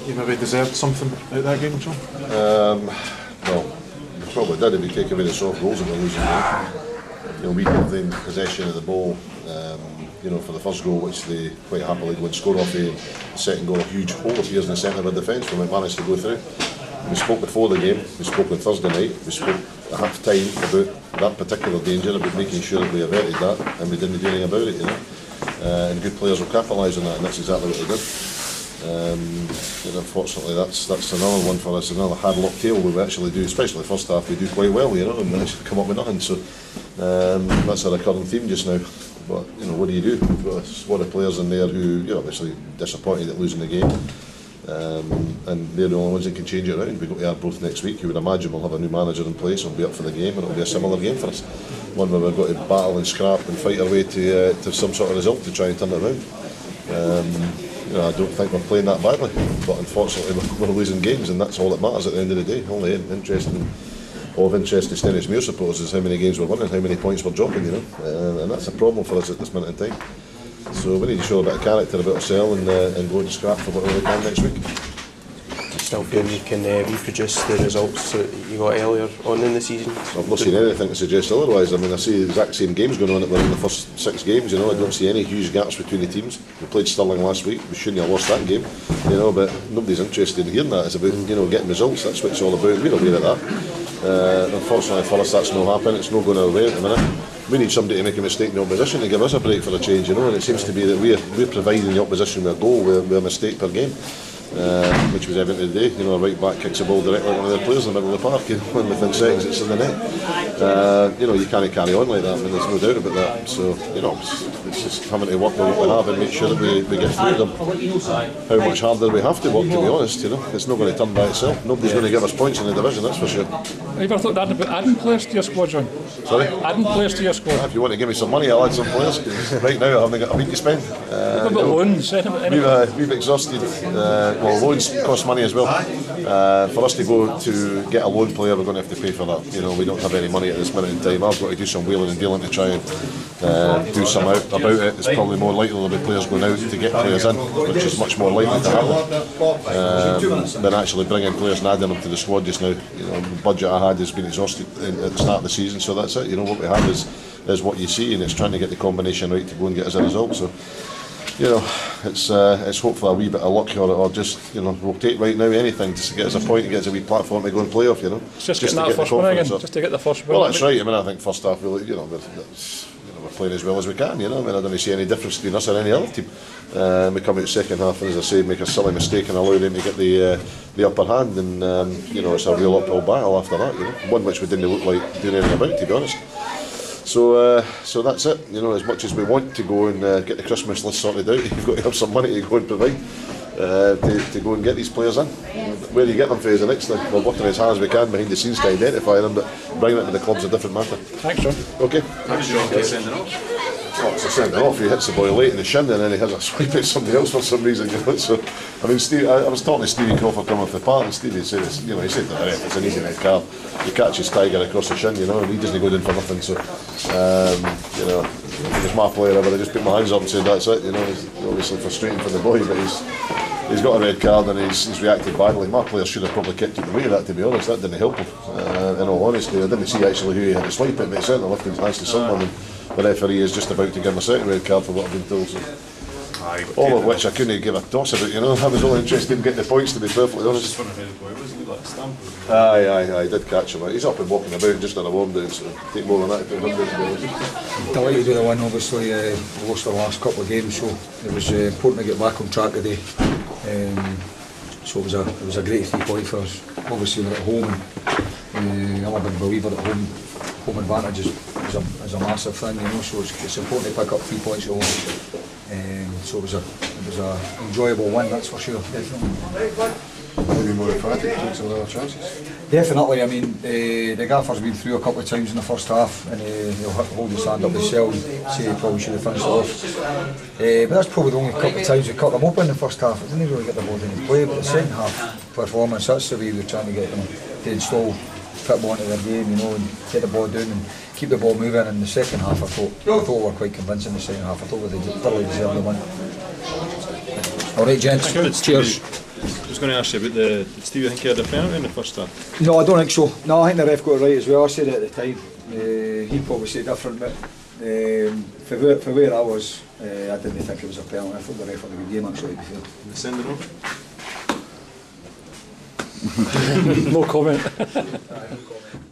You maybe deserved something out of that game, John? No, we probably did if we take away the soft goals and we're losing game. You know, we gave them possession of the ball. You know, for the first goal, which they quite happily go and score off the second goal, a huge hole appears in the centre of our defence when we managed to go through. We spoke before the game, we spoke on Thursday night, we spoke at half time about that particular danger, about making sure that we averted that, and we didn't do anything about it, you know. And good players will capitalise on that, and that's exactly what they did. And unfortunately, that's another one for us, another hard luck tale where we actually do, especially the first half, we do quite well, you know, and we actually come up with nothing. So that's a recurring theme just now. But you know, what do you do? We've got a squad of players in there who, you know, obviously disappointed at losing the game, and they're the only ones that can change it around. We go to Arbroath next week. You would imagine we'll have a new manager in place. We'll be up for the game, and it'll be a similar game for us. One where we've got to battle and scrap and fight our way to some sort of result to try and turn it around. You know, I don't think we're playing that badly, but unfortunately we're losing games, and that's all that matters at the end of the day. Only of interest to Stennismuir supporters is how many games we're winning, how many points we're dropping, you know, and that's a problem for us at this minute in time. So we need to show a bit of character about ourselves and go and scrap for what we can next week. Still feeling you can reproduce the results that you got earlier on in the season? I've not seen anything to suggest otherwise. I mean, I see the exact same games going on that were in the first 6 games, you know. I don't see any huge gaps between the teams. We played Stirling last week, we shouldn't have lost that game, you know, but nobody's interested in hearing that. It's about, you know, getting results. That's what it's all about. We're aware of that. Unfortunately for us, that's not happening. It's not going our way at the minute. We need somebody to make a mistake in the opposition to give us a break for a change, you know, and it seems to be that we're providing the opposition with a goal with a mistake per game. Which was evident today. You know, a right back kicks a ball directly at one of their players in the middle of the park, you know, and within seconds it's in the net. You know, you can't carry on like that. I mean, there's no doubt about that. So, you know, it's just having to work with what we have and make sure that we get through them. How much harder we have to work, to be honest, you know. It's not going to turn by itself. Nobody's going to give us points in the division, that's for sure. Have you ever thought that about adding players to your squad, John? Sorry? Adding players to your squad? If you want to give me some money, I'll add some players. Right now I haven't got a week to spend. What about loans? We've exhausted. Well, loans cost money as well. For us to go to get a loan player, we're going to have to pay for that. You know, we don't have any money at this minute in time. I've got to do some wheeling and dealing to try and do some out about it. It's probably more likely there'll be players going out to get players in, which is much more likely to happen than actually bringing players and adding them to the squad just now. You know, the budget I had has been exhausted at the start of the season, so that's it. You know, what we have is what you see, and it's trying to get the combination right to go and get us a result. So, you know, it's hopefully a wee bit of luck or just, you know, rotate right now anything just to get us a point and get us a wee platform to go and play off, you know. Just getting that first win again, just to get the first win. Well, that's right. I mean, I think first half, we're playing as well as we can, you know. I mean, I don't see any difference between us and any other team. We come out second half and, as I say, make a silly mistake and allow them to get the upper hand, and you know, it's a real uphill battle after that, you know. One which we didn't look like doing anything about, to be honest. So that's it. You know, as much as we want to go and get the Christmas list sorted out, you've got to have some money to go and provide to go and get these players in. Where you get them for is the next thing. We're working as hard as we can behind the scenes to identify them, but bringing it to the club's a different matter. Thanks, John. Okay. Thanks, John. Sending off. Oh, it's a send off. He hits the boy late in the shin and then he has a swipe at somebody else for some reason. You know? So, I mean, I was talking to Stevie Crawford coming off the park, and Stevie said, you know, he said to the ref, it's an easy red card. He catches Tiger across the shin, you know, and he doesn't go down for nothing. So, you know, if it was my player, I would have just put my hands up and said that's it. You know, it's obviously frustrating for the boy, but he's got a red card and he's reacted badly. My player should have probably kept it away of that, to be honest. That didn't help him. In all honesty, I didn't see actually who he had to swipe at, but he certainly lifted his hands to someone. And the referee is just about to give him a second red card for what I've been told. So. All of which I couldn't give a toss about, you know. I was only interested in getting the points, to be perfectly honest. Aye, did catch him. He's up and walking about just on a warm down, so take more than that to put him down. Delighted with the win, obviously. We lost the last couple of games, so it was important to get back on track today. So it was a great 3 point for us. Obviously we're at home, and I'm a big believer at home advantage is a massive thing, you know. So it's important to pick up 3 points at home. So it was a enjoyable win, that's for sure. Definitely. Maybe more emphatic, take some other chances. Definitely. I mean, the gaffer's been through a couple of times in the first half, and he'll hold his hand up his cell and say he probably should have finished it off. But that's probably the only couple of times we cut them open in the first half. It didn't really get the ball into play, but the second half performance, that's the way we're trying to get them to install football into their game, you know, and get the ball down and keep the ball moving. In the second half, I thought we were quite convincing. In the second half, I thought we thoroughly deserved the win. All right, gents. Cheers. I was going to ask you about the. Steve, you think you had a penalty in the first half? No, I don't think so. No, I think the ref got it right as well. I said it at the time. He probably said different, but for where I was, I didn't think it was a penalty. I thought the ref had a good game actually. To be fair. The sending off? No comment. No comment.